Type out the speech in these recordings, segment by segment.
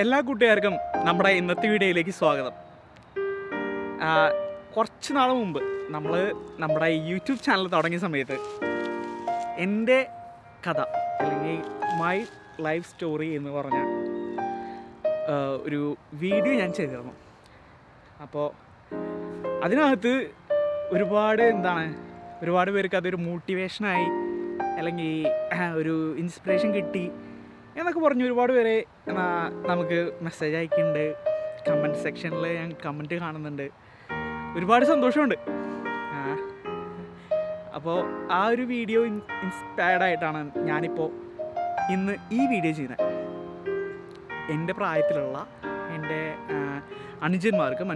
എല്ലാ കൂട്ടുകാർക്കും നമ്മുടെ ഇന്നത്തെ വീഡിയോയിലേക്ക് സ്വാഗതം. കുറച്ച് നാൾ മുമ്പ് നമ്മുടെ യൂട്യൂബ് ചാനൽ തുടങ്ങിയ സമയത്ത് എൻ്റെ കഥ അല്ലെങ്കിൽ മൈ ലൈഫ് സ്റ്റോറി എന്ന് പറഞ്ഞ ഒരു വീഡിയോ ഞാൻ ചെയ്തിരുന്നു. അപ്പോൾ അതിനകത്ത് ഒരുപാട് പേർക്ക് അതൊരു മോട്ടിവേഷനായി അല്ലെങ്കിൽ ഒരു ഇൻസ്പിറേഷൻ കിട്ടി എന്നൊക്കെ പറഞ്ഞ് ഒരുപാട് പേരെ നമുക്ക് മെസ്സേജ് അയക്കുന്നുണ്ട്. കമൻറ്റ് സെക്ഷനിൽ ഞാൻ കമൻറ്റ് കാണുന്നുണ്ട്. ഒരുപാട് സന്തോഷമുണ്ട്. അപ്പോൾ ആ ഒരു വീഡിയോ ഇൻസ്പയർഡായിട്ടാണ് ഞാനിപ്പോൾ ഇന്ന് ഈ വീഡിയോ ചെയ്യുന്നത്. എൻ്റെ പ്രായത്തിലുള്ള എൻ്റെ അനുജിത്തിമാർക്കും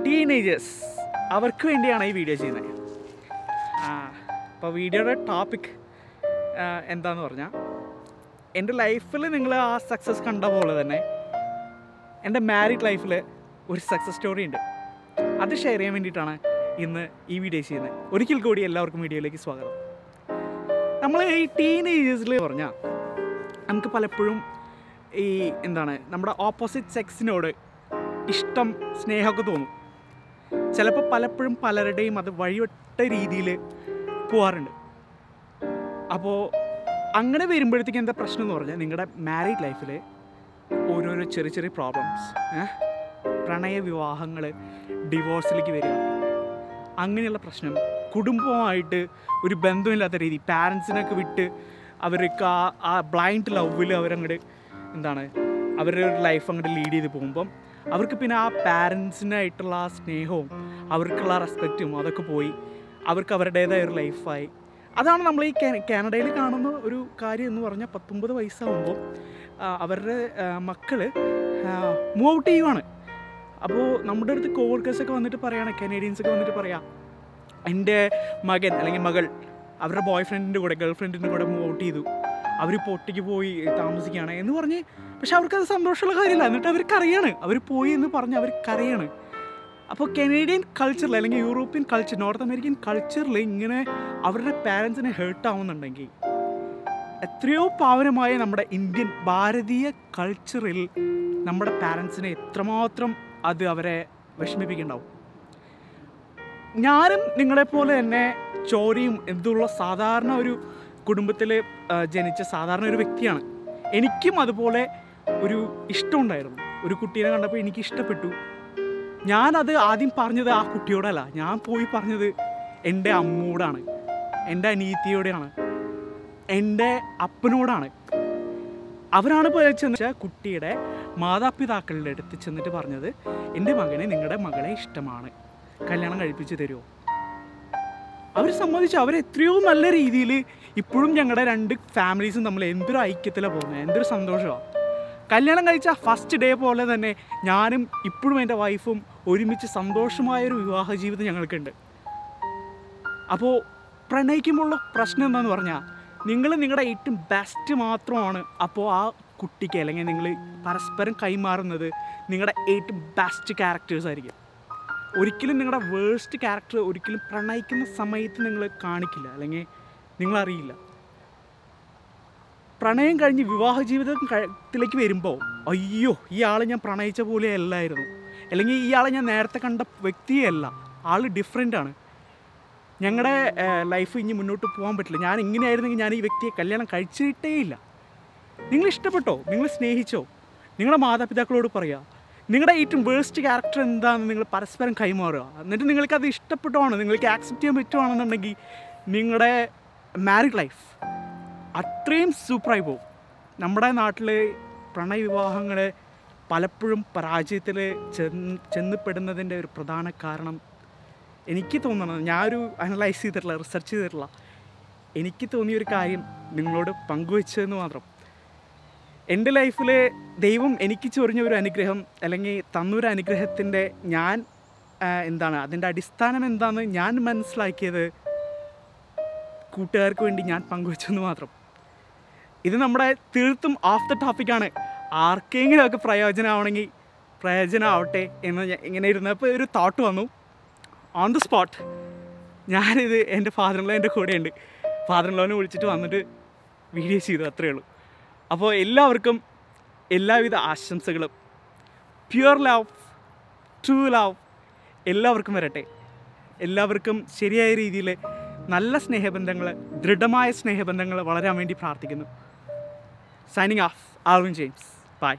ടീനേജേഴ്സ് അവർക്ക് വേണ്ടിയാണ് ഈ വീഡിയോ ചെയ്യുന്നത്. അപ്പോൾ വീഡിയോയുടെ ടോപ്പിക് എന്താന്ന് പറഞ്ഞാൽ, എൻ്റെ ലൈഫിൽ നിങ്ങൾ ആ സക്സസ് കണ്ട പോലെ തന്നെ എൻ്റെ മാരീഡ് ലൈഫിൽ ഒരു സക്സസ് സ്റ്റോറി ഉണ്ട്. അത് ഷെയർ ചെയ്യാൻ വേണ്ടിയിട്ടാണ് ഇന്ന് ഈ വീഡിയോ ചെയ്യുന്നത്. ഒരിക്കൽ കൂടി എല്ലാവർക്കും വീഡിയോയിലേക്ക് സ്വാഗതം. നമ്മൾ ഈ ടീനേജേഴ്സിൽ പറഞ്ഞാൽ നമുക്ക് പലപ്പോഴും നമ്മുടെ ഓപ്പോസിറ്റ് സെക്സിനോട് ഇഷ്ടം, സ്നേഹമൊക്കെ തോന്നും. ചിലപ്പോൾ പലപ്പോഴും പലരുടെയും അത് വഴിവിട്ട രീതിയിൽ പോകാറുണ്ട്. അപ്പോൾ അങ്ങനെ വരുമ്പോഴത്തേക്കും എന്താ പ്രശ്നം എന്ന് പറഞ്ഞാൽ, നിങ്ങളുടെ മാരീഡ് ലൈഫിൽ ഓരോരോ ചെറിയ പ്രോബ്ലംസ്, പ്രണയ വിവാഹങ്ങൾ, ഡിവോഴ്സിലേക്ക് വരിക, അങ്ങനെയുള്ള പ്രശ്നം, കുടുംബവുമായിട്ട് ഒരു ബന്ധമില്ലാത്ത രീതി, പാരൻസിനൊക്കെ വിട്ട് അവർക്ക് ആ ബ്ലൈൻഡ് ലവിൽ അവരങ്ങോട്ട് അവരുടെ ഒരു ലൈഫ് അങ്ങോട്ട് ലീഡ് ചെയ്ത് പോകുമ്പം അവർക്ക് പിന്നെ ആ പാരൻസിനായിട്ടുള്ള ആ സ്നേഹവും അവർക്കുള്ള റെസ്പെക്റ്റും അതൊക്കെ പോയി അവർക്ക് അവരുടേതായ ഒരു ലൈഫായി. അതാണ് നമ്മൾ ഈ കാനഡയിൽ കാണുന്ന ഒരു കാര്യം എന്ന് പറഞ്ഞാൽ, 19 വയസ്സാകുമ്പോൾ അവരുടെ മക്കൾ മൂവ് ഔട്ട് ചെയ്യുവാണ്. അപ്പോൾ നമ്മുടെ അടുത്ത് കോവർക്കേഴ്സൊക്കെ വന്നിട്ട് പറയുകയാണ്, കനേഡിയൻസൊക്കെ വന്നിട്ട് പറയാം, എൻ്റെ മകൻ അല്ലെങ്കിൽ മകൾ അവരുടെ ബോയ് ഫ്രണ്ടിൻ്റെ കൂടെ ഗേൾ ഫ്രണ്ടിൻ്റെ കൂടെ മൂവ് ഔട്ട് ചെയ്തു, അവരിപ്പോൾ ഒറ്റയ്ക്ക് പോയി താമസിക്കുകയാണ് എന്ന് പറഞ്ഞ്. പക്ഷെ അവർക്കത് സന്തോഷമുള്ള കാര്യമില്ല. എന്നിട്ട് അവർക്കറിയാണ്, അവർ പോയി എന്ന് പറഞ്ഞ് അവർക്കറിയാണ്. അപ്പോൾ കനേഡിയൻ കൾച്ചറിൽ അല്ലെങ്കിൽ യൂറോപ്യൻ കൾച്ചർ, നോർത്ത് അമേരിക്കൻ കൾച്ചറിൽ ഇങ്ങനെ അവരുടെ പാരൻസിനെ ഹേർട്ട് ആവുന്നുണ്ടെങ്കിൽ, എത്രയോ പാവനമായ നമ്മുടെ ഇന്ത്യൻ ഭാരതീയ കൾച്ചറിൽ നമ്മുടെ പാരൻസിനെ എത്രമാത്രം അത് അവരെ വിഷമിപ്പിക്കുന്നുണ്ടാവും. ഞാനും നിങ്ങളെപ്പോലെ തന്നെ ചോരയും എന്തുള്ള സാധാരണ ഒരു കുടുംബത്തിൽ ജനിച്ച സാധാരണ ഒരു വ്യക്തിയാണ്. എനിക്കും അതുപോലെ ഒരു ഇഷ്ടമുണ്ടായിരുന്നു. ഒരു കുട്ടീനെ കണ്ടപ്പോൾ എനിക്ക് ഇഷ്ടപ്പെട്ടു. ഞാനത് ആദ്യം പറഞ്ഞത് ആ കുട്ടിയോടല്ല, ഞാൻ പോയി പറഞ്ഞത് എൻ്റെ അമ്മയോടാണ്, എൻ്റെ അനിയത്തിയോടെയാണ്, എൻ്റെ അപ്പനോടാണ്. അവരാണ് ചെന്ന് കുട്ടിയുടെ മാതാപിതാക്കളുടെ അടുത്ത് ചെന്നിട്ട് പറഞ്ഞത്, എൻ്റെ മകനെ, നിങ്ങളുടെ മകളെ ഇഷ്ടമാണ്, കല്യാണം കഴിപ്പിച്ച് തരുമോ? അവർ സമ്മതിച്ചു. അവരെത്രയോ നല്ല രീതിയിൽ ഇപ്പോഴും ഞങ്ങളുടെ രണ്ട് ഫാമിലീസും തമ്മിൽ എന്തൊരു ഐക്യത്തിലാണ് പോകുന്നത്, എന്തൊരു സന്തോഷമാണ്. കല്യാണം കഴിച്ച ഫസ്റ്റ് ഡേ പോലെ തന്നെ ഞാനും ഇപ്പോഴും എൻ്റെ വൈഫും ഒരുമിച്ച് സന്തോഷമായൊരു വിവാഹ ജീവിതം ഞങ്ങൾക്കുണ്ട്. അപ്പോൾ പ്രണയിക്കുമ്പോഴുള്ള പ്രശ്നം എന്താണെന്ന് പറഞ്ഞാൽ, നിങ്ങൾ നിങ്ങളുടെ ഏറ്റവും ബെസ്റ്റ് മാത്രമാണ് അപ്പോൾ ആ കുട്ടിക്ക്, അല്ലെങ്കിൽ നിങ്ങൾ പരസ്പരം കൈമാറുന്നത് നിങ്ങളുടെ ഏറ്റവും ബെസ്റ്റ് ക്യാരക്ടേഴ്സ് ആയിരിക്കും. ഒരിക്കലും നിങ്ങളുടെ വേഴ്സ്റ്റ് ക്യാരക്ടർ ഒരിക്കലും പ്രണയിക്കുന്ന സമയത്ത് നിങ്ങൾ കാണിക്കില്ല, അല്ലെങ്കിൽ നിങ്ങളറിയില്ല. പ്രണയം കഴിഞ്ഞ് വിവാഹ ജീവിതത്തിലേക്ക് വരുമ്പോൾ, അയ്യോ ഈ ആൾ ഞാൻ പ്രണയിച്ച പോലെ അല്ലായിരുന്നു, അല്ലെങ്കിൽ ഈ ആളെ ഞാൻ നേരത്തെ കണ്ട വ്യക്തിയല്ല, ആൾ ഡിഫറെൻ്റാണ്, ഞങ്ങളുടെ ലൈഫ് ഇനി മുന്നോട്ട് പോകാൻ പറ്റില്ല, ഞാൻ ഇങ്ങനെയായിരുന്നെങ്കിൽ ഞാൻ ഈ വ്യക്തിയെ കല്യാണം കഴിച്ചിട്ടേ ഇല്ല. നിങ്ങൾ ഇഷ്ടപ്പെട്ടോ, നിങ്ങൾ സ്നേഹിച്ചോ, നിങ്ങളുടെ മാതാപിതാക്കളോട് പറയുക, നിങ്ങളുടെ ഏറ്റവും വേഴ്സ്റ്റ് ക്യാരക്ടർ എന്താണെന്ന് നിങ്ങൾ പരസ്പരം കൈമാറുക. എന്നിട്ട് നിങ്ങൾക്കത് ഇഷ്ടപ്പെട്ടുവാണ്, നിങ്ങൾക്ക് ആക്സെപ്റ്റ് ചെയ്യാൻ പറ്റുവാണെന്നുണ്ടെങ്കിൽ നിങ്ങളുടെ മാരീഡ് ലൈഫ് അത്രയും സൂപ്പറായി പോകും. നമ്മുടെ നാട്ടിൽ പ്രണയവിവാഹങ്ങൾ പലപ്പോഴും പരാജയത്തിൽ ചെന്നപ്പെടുന്നതിൻ്റെ ഒരു പ്രധാന കാരണം എനിക്ക് തോന്നുന്നത്, ഞാനൊരു അനലൈസ് ചെയ്തിട്ടുള്ള, റിസർച്ച് ചെയ്തിട്ടുള്ള, എനിക്ക് തോന്നിയൊരു കാര്യം നിങ്ങളോട് പങ്കുവെച്ചതെന്ന് മാത്രം. എൻ്റെ ലൈഫിൽ ദൈവം എനിക്ക് ചൊരിഞ്ഞ ഒരു അനുഗ്രഹം, അല്ലെങ്കിൽ തന്നൊരു അനുഗ്രഹത്തിൻ്റെ അതിൻ്റെ അടിസ്ഥാനം എന്താണെന്ന് ഞാൻ മനസ്സിലാക്കിയത് കൂട്ടുകാർക്ക് വേണ്ടി ഞാൻ പങ്കുവെച്ചെന്ന് മാത്രം. ഇത് നമ്മുടെ തീർത്തും ഓഫ് ദ ടോപ്പിക്കാണ്. ആർക്കെങ്കിലുമൊക്കെ പ്രയോജനമാവട്ടെ എന്ന് ഇങ്ങനെ ഇരുന്നപ്പോൾ ഒരു തോട്ട് വന്നു. ഓൺ ദ സ്പോട്ട് ഞാനിത് എൻ്റെ ഫാദർ ഇൻ ലോ എൻ്റെ കൂടെയുണ്ട്, ഫാദർ ഇൻ ലോനെ വിളിച്ചിട്ട് വന്നിട്ട് വീഡിയോ ചെയ്തു, അത്രയേ ഉള്ളൂ. അപ്പോൾ എല്ലാവർക്കും എല്ലാവിധ ആശംസകളും. പ്യുവർ ലവ്, ട്രൂ ലവ് എല്ലാവർക്കും വരട്ടെ. എല്ലാവർക്കും ശരിയായ രീതിയിൽ നല്ല സ്നേഹബന്ധങ്ങൾ, ദൃഢമായ സ്നേഹബന്ധങ്ങൾ വളരാൻ വേണ്ടി പ്രാർത്ഥിക്കുന്നു. Signing off, Alvin James. By.